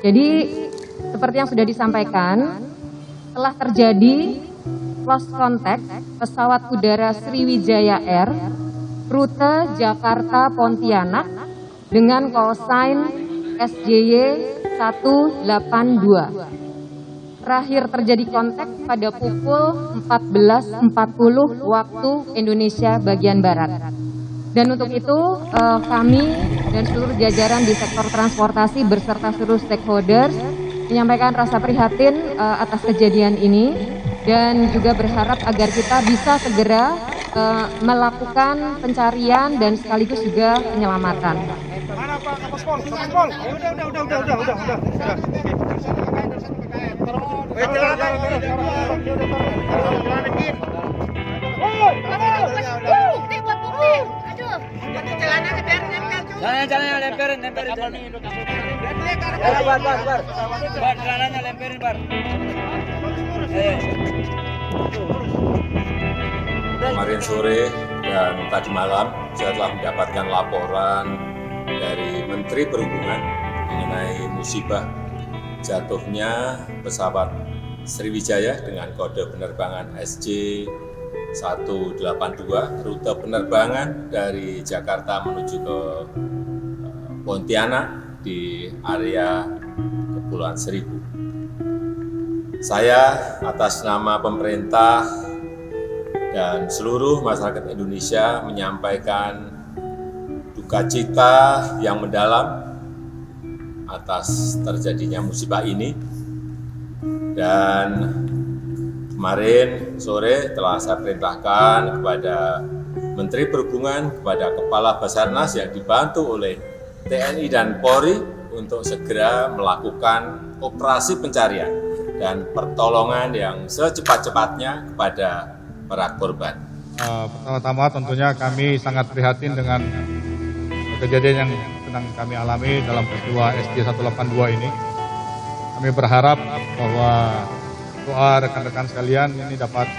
Jadi seperti yang sudah disampaikan, telah terjadi lost contact pesawat udara Sriwijaya Air rute Jakarta Pontianak dengan call sign SJY 182. Terakhir terjadi kontak pada pukul 14.40 waktu Indonesia bagian Barat. Dan untuk itu kami dan seluruh jajaran di sektor transportasi beserta seluruh stakeholders menyampaikan rasa prihatin atas kejadian ini dan juga berharap agar kita bisa segera melakukan pencarian dan sekaligus juga penyelamatan. Mana Pak Kapolpol? Kapolpol. Udah. Jalannya lemperin. Bar, jalannya lemperin, Bar. Kemarin sore dan tadi malam saya telah mendapatkan laporan dari Menteri Perhubungan mengenai musibah jatuhnya pesawat Sriwijaya dengan kode penerbangan SJ 182 rute penerbangan dari Jakarta menuju ke Pontianak di area Kepulauan Seribu. Saya atas nama pemerintah dan seluruh masyarakat Indonesia menyampaikan duka cita yang mendalam atas terjadinya musibah ini. Dan kemarin sore telah saya perintahkan kepada Menteri Perhubungan, kepada Kepala Basarnas yang dibantu oleh TNI dan Polri untuk segera melakukan operasi pencarian dan pertolongan yang secepat-cepatnya kepada para korban. Pertama-tama tentunya kami sangat prihatin dengan kejadian yang sedang kami alami dalam peristiwa SJ 182 ini. Kami berharap bahwa doa rekan-rekan sekalian ini dapat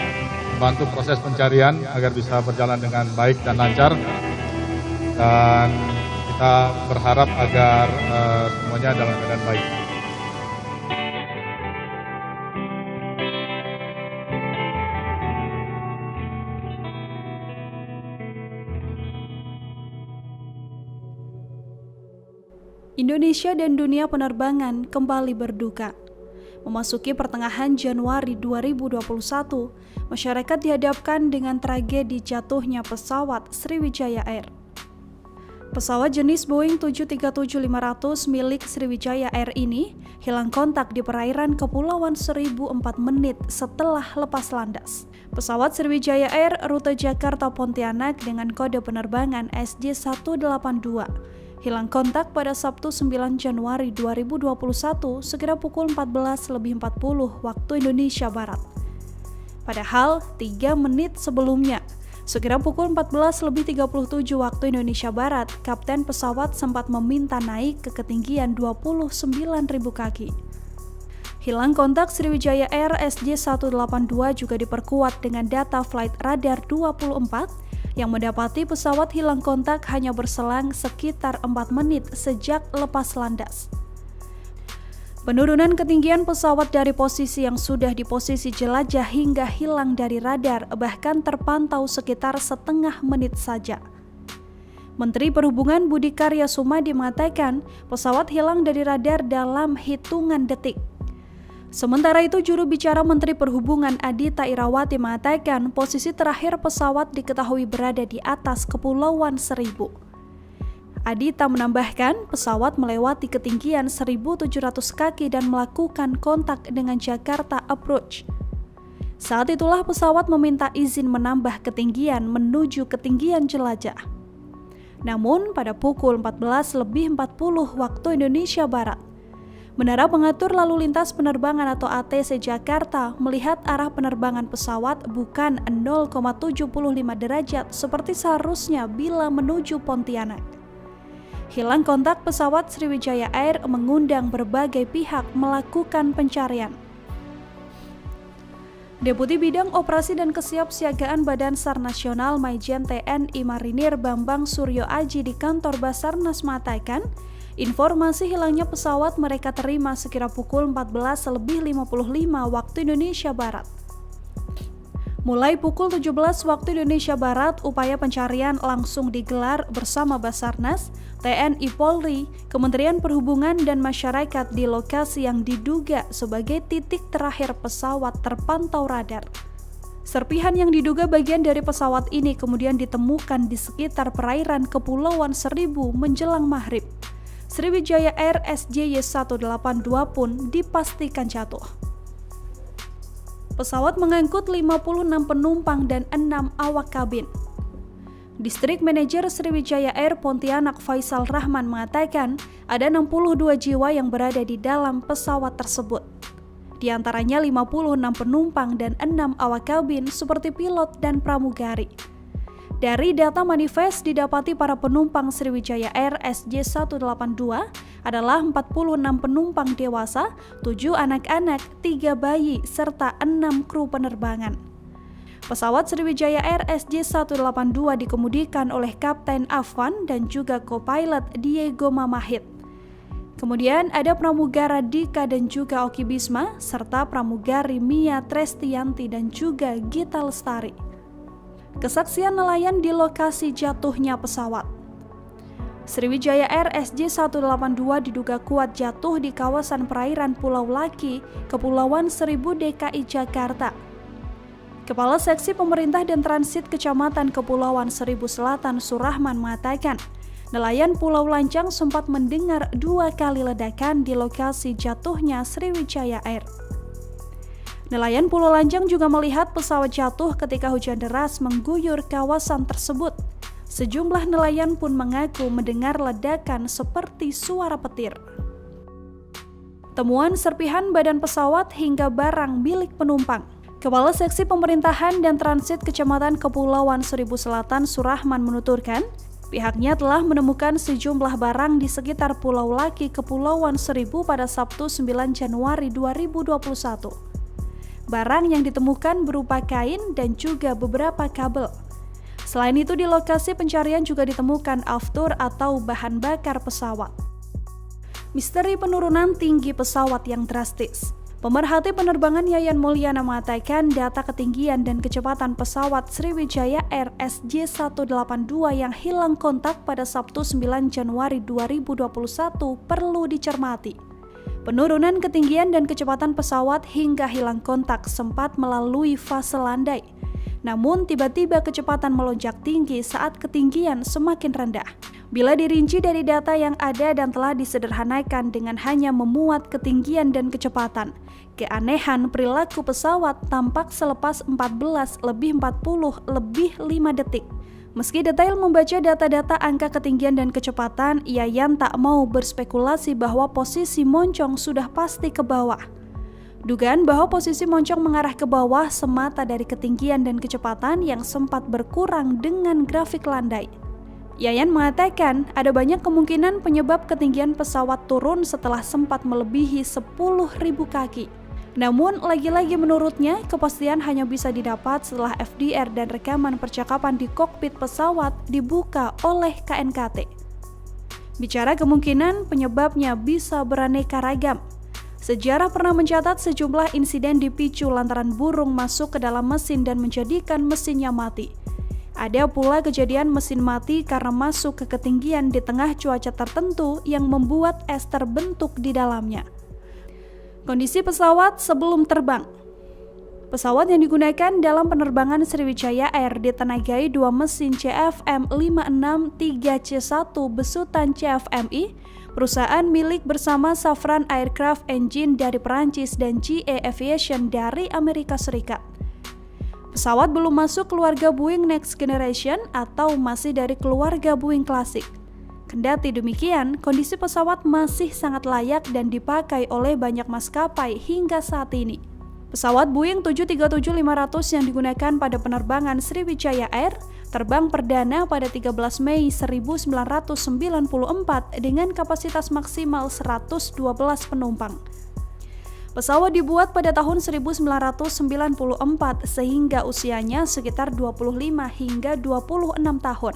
membantu proses pencarian agar bisa berjalan dengan baik dan lancar. Dan kita berharap agar semuanya dalam keadaan baik. Indonesia dan dunia penerbangan kembali berduka. Memasuki pertengahan Januari 2021, masyarakat dihadapkan dengan tragedi jatuhnya pesawat Sriwijaya Air. Pesawat jenis Boeing 737-500 milik Sriwijaya Air ini hilang kontak di perairan Kepulauan Seribu 4 menit setelah lepas landas. Pesawat Sriwijaya Air rute Jakarta Pontianak dengan kode penerbangan SJ 182 hilang kontak pada Sabtu 9 Januari 2021 sekira pukul 14.40 waktu Indonesia Barat. Padahal 3 menit sebelumnya, sekira pukul 14.37 waktu Indonesia Barat, kapten pesawat sempat meminta naik ke ketinggian 29.000 kaki. Hilang kontak Sriwijaya Air SJ 182 juga diperkuat dengan data flight radar 24 yang mendapati pesawat hilang kontak hanya berselang sekitar 4 menit sejak lepas landas. Penurunan ketinggian pesawat dari posisi yang sudah di posisi jelajah hingga hilang dari radar bahkan terpantau sekitar setengah menit saja. Menteri Perhubungan Budi Karya Sumadi mengatakan pesawat hilang dari radar dalam hitungan detik. Sementara itu, juru bicara Menteri Perhubungan Adhita Irawati mengatakan posisi terakhir pesawat diketahui berada di atas Kepulauan Seribu. Adhita menambahkan pesawat melewati ketinggian 1.700 kaki dan melakukan kontak dengan Jakarta Approach. Saat itulah pesawat meminta izin menambah ketinggian menuju ketinggian jelajah. Namun pada pukul 14.40 waktu Indonesia Barat, Menara Pengatur Lalu Lintas Penerbangan atau ATC Jakarta melihat arah penerbangan pesawat bukan 0,75 derajat seperti seharusnya bila menuju Pontianak. Hilang kontak pesawat Sriwijaya Air mengundang berbagai pihak melakukan pencarian. Deputi Bidang Operasi dan Kesiapsiagaan Badan SAR Nasional Maijen TNI Marinir Bambang Suryo Aji di kantor Basarnas mengatakan, Informasi hilangnya pesawat mereka terima sekira pukul 14.55 waktu Indonesia Barat. Mulai pukul 17 waktu Indonesia Barat, upaya pencarian langsung digelar bersama Basarnas, TNI Polri, Kementerian Perhubungan dan masyarakat di lokasi yang diduga sebagai titik terakhir pesawat terpantau radar. Serpihan yang diduga bagian dari pesawat ini kemudian ditemukan di sekitar perairan Kepulauan Seribu menjelang maghrib. Sriwijaya Air SJY 182 pun dipastikan jatuh. Pesawat mengangkut 56 penumpang dan 6 awak kabin. Distrik Manajer Sriwijaya Air Pontianak Faisal Rahman mengatakan ada 62 jiwa yang berada di dalam pesawat tersebut. Di antaranya 56 penumpang dan 6 awak kabin seperti pilot dan pramugari. Dari data manifest didapati para penumpang Sriwijaya Air SJ182 adalah 46 penumpang dewasa, 7 anak-anak, 3 bayi, serta 6 kru penerbangan. Pesawat Sriwijaya Air SJ182 dikemudikan oleh Kapten Afwan dan juga co-pilot Diego Mamahit. Kemudian ada pramugara Dika dan juga Oki Bisma, serta pramugari Mia Trestianti dan juga Gita Lestari. Kesaksian nelayan di lokasi jatuhnya pesawat. Sriwijaya Air SJ182 diduga kuat jatuh di kawasan perairan Pulau Laki, Kepulauan Seribu DKI Jakarta. Kepala Seksi Pemerintah dan Transit Kecamatan Kepulauan Seribu Selatan Surahman mengatakan, nelayan Pulau Lancang sempat mendengar 2 kali ledakan di lokasi jatuhnya Sriwijaya Air. Nelayan Pulau Lancang juga melihat pesawat jatuh ketika hujan deras mengguyur kawasan tersebut. Sejumlah nelayan pun mengaku mendengar ledakan seperti suara petir. Temuan serpihan badan pesawat hingga barang milik penumpang. Kepala Seksi Pemerintahan dan Transit Kecamatan Kepulauan Seribu Selatan Surahman menuturkan, pihaknya telah menemukan sejumlah barang di sekitar Pulau Laki Kepulauan Seribu pada Sabtu 9 Januari 2021. Barang yang ditemukan berupa kain dan juga beberapa kabel. Selain itu di lokasi pencarian juga ditemukan aftur atau bahan bakar pesawat. Misteri penurunan tinggi pesawat yang drastis. Pemerhati penerbangan Yayan Mulyana mengatakan data ketinggian dan kecepatan pesawat Sriwijaya Air SJ182 yang hilang kontak pada Sabtu 9 Januari 2021 perlu dicermati. Penurunan ketinggian dan kecepatan pesawat hingga hilang kontak sempat melalui fase landai. Namun tiba-tiba kecepatan melonjak tinggi saat ketinggian semakin rendah. Bila dirinci dari data yang ada dan telah disederhanakan dengan hanya memuat ketinggian dan kecepatan, keanehan perilaku pesawat tampak selepas 14:40:5 detik. Meski detail membaca data-data angka ketinggian dan kecepatan, Yayan tak mau berspekulasi bahwa posisi moncong sudah pasti ke bawah. Dugaan bahwa posisi moncong mengarah ke bawah semata dari ketinggian dan kecepatan yang sempat berkurang dengan grafik landai. Yayan mengatakan ada banyak kemungkinan penyebab ketinggian pesawat turun setelah sempat melebihi 10.000 kaki. Namun, lagi-lagi menurutnya, kepastian hanya bisa didapat setelah FDR dan rekaman percakapan di kokpit pesawat dibuka oleh KNKT. Bicara kemungkinan, penyebabnya bisa beraneka ragam. Sejarah pernah mencatat sejumlah insiden dipicu lantaran burung masuk ke dalam mesin dan menjadikan mesinnya mati. Ada pula kejadian mesin mati karena masuk ke ketinggian di tengah cuaca tertentu yang membuat es terbentuk di dalamnya. Kondisi pesawat sebelum terbang. Pesawat yang digunakan dalam penerbangan Sriwijaya Air ditenagai 2 mesin CFM56-3C1 besutan CFMI, perusahaan milik bersama Safran Aircraft Engine dari Perancis dan GE Aviation dari Amerika Serikat. Pesawat belum masuk keluarga Boeing Next Generation atau masih dari keluarga Boeing klasik. Kendati demikian, kondisi pesawat masih sangat layak dan dipakai oleh banyak maskapai hingga saat ini. Pesawat Boeing 737-500 yang digunakan pada penerbangan Sriwijaya Air terbang perdana pada 13 Mei 1994 dengan kapasitas maksimal 112 penumpang. Pesawat dibuat pada tahun 1994 sehingga usianya sekitar 25 hingga 26 tahun.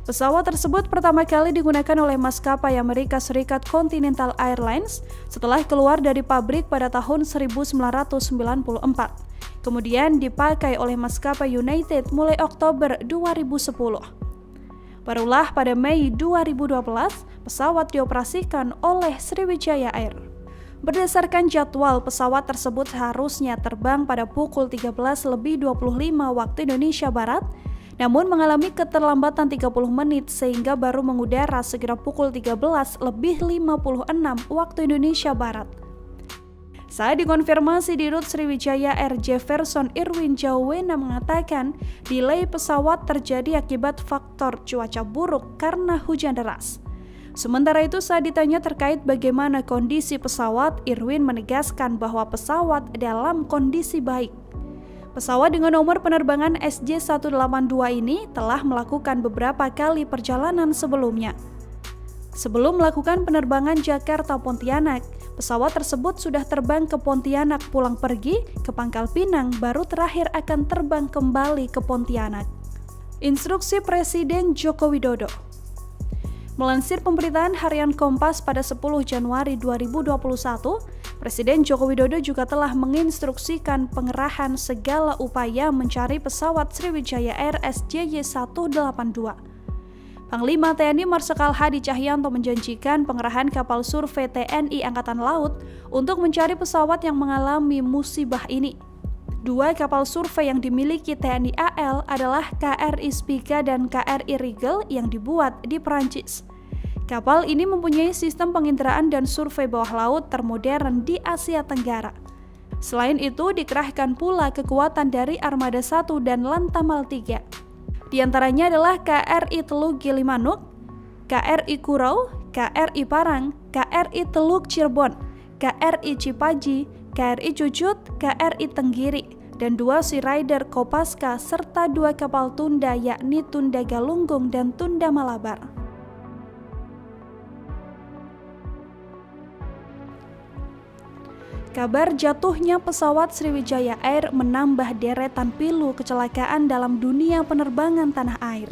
Pesawat tersebut pertama kali digunakan oleh maskapai Amerika Serikat Continental Airlines setelah keluar dari pabrik pada tahun 1994. Kemudian dipakai oleh maskapai United mulai Oktober 2010. Barulah pada Mei 2012, pesawat dioperasikan oleh Sriwijaya Air. Berdasarkan jadwal, pesawat tersebut seharusnya terbang pada pukul 13.25 waktu Indonesia Barat, namun mengalami keterlambatan 30 menit sehingga baru mengudara sekitar pukul 13.56 waktu Indonesia Barat. Saat dikonfirmasi di rute Sriwijaya Air, Jefferson Irwin Jauwena mengatakan delay pesawat terjadi akibat faktor cuaca buruk karena hujan deras. Sementara itu saat ditanya terkait bagaimana kondisi pesawat, Irwin menegaskan bahwa pesawat dalam kondisi baik. Pesawat dengan nomor penerbangan SJ182 ini telah melakukan beberapa kali perjalanan sebelumnya. Sebelum melakukan penerbangan Jakarta-Pontianak, pesawat tersebut sudah terbang ke Pontianak pulang pergi ke Pangkal Pinang, baru terakhir akan terbang kembali ke Pontianak. Instruksi Presiden Joko Widodo. Melansir pemberitaan harian Kompas pada 10 Januari 2021, Presiden Joko Widodo juga telah menginstruksikan pengerahan segala upaya mencari pesawat Sriwijaya Air SJY182. Panglima TNI Marsikal Hadi Cahyanto menjanjikan pengerahan kapal survei TNI Angkatan Laut untuk mencari pesawat yang mengalami musibah ini. Dua kapal survei yang dimiliki TNI AL adalah KRI Spica dan KRI Rigel yang dibuat di Perancis. Kapal ini mempunyai sistem penginderaan dan survei bawah laut termodern di Asia Tenggara. Selain itu, dikerahkan pula kekuatan dari Armada 1 dan Lantamal 3. Di antaranya adalah KRI Teluk Gilimanuk, KRI Kurau, KRI Parang, KRI Teluk Cirebon, KRI Cipaji, KRI Cucut, KRI Tenggiri, dan 2 Sea Rider Kopaska serta 2 kapal tunda yakni Tunda Galunggung dan Tunda Malabar. Kabar jatuhnya pesawat Sriwijaya Air menambah deretan pilu kecelakaan dalam dunia penerbangan tanah air.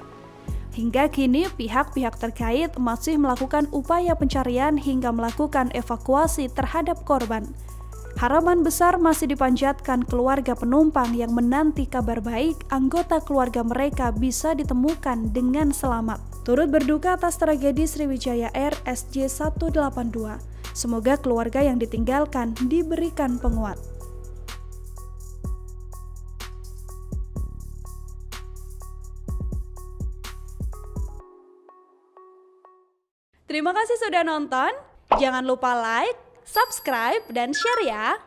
Hingga kini pihak-pihak terkait masih melakukan upaya pencarian hingga melakukan evakuasi terhadap korban. Harapan besar masih dipanjatkan keluarga penumpang yang menanti kabar baik anggota keluarga mereka bisa ditemukan dengan selamat. Turut berduka atas tragedi Sriwijaya Air SJ182. Semoga keluarga yang ditinggalkan diberikan penguat. Terima kasih sudah nonton. Jangan lupa like, subscribe, dan share ya.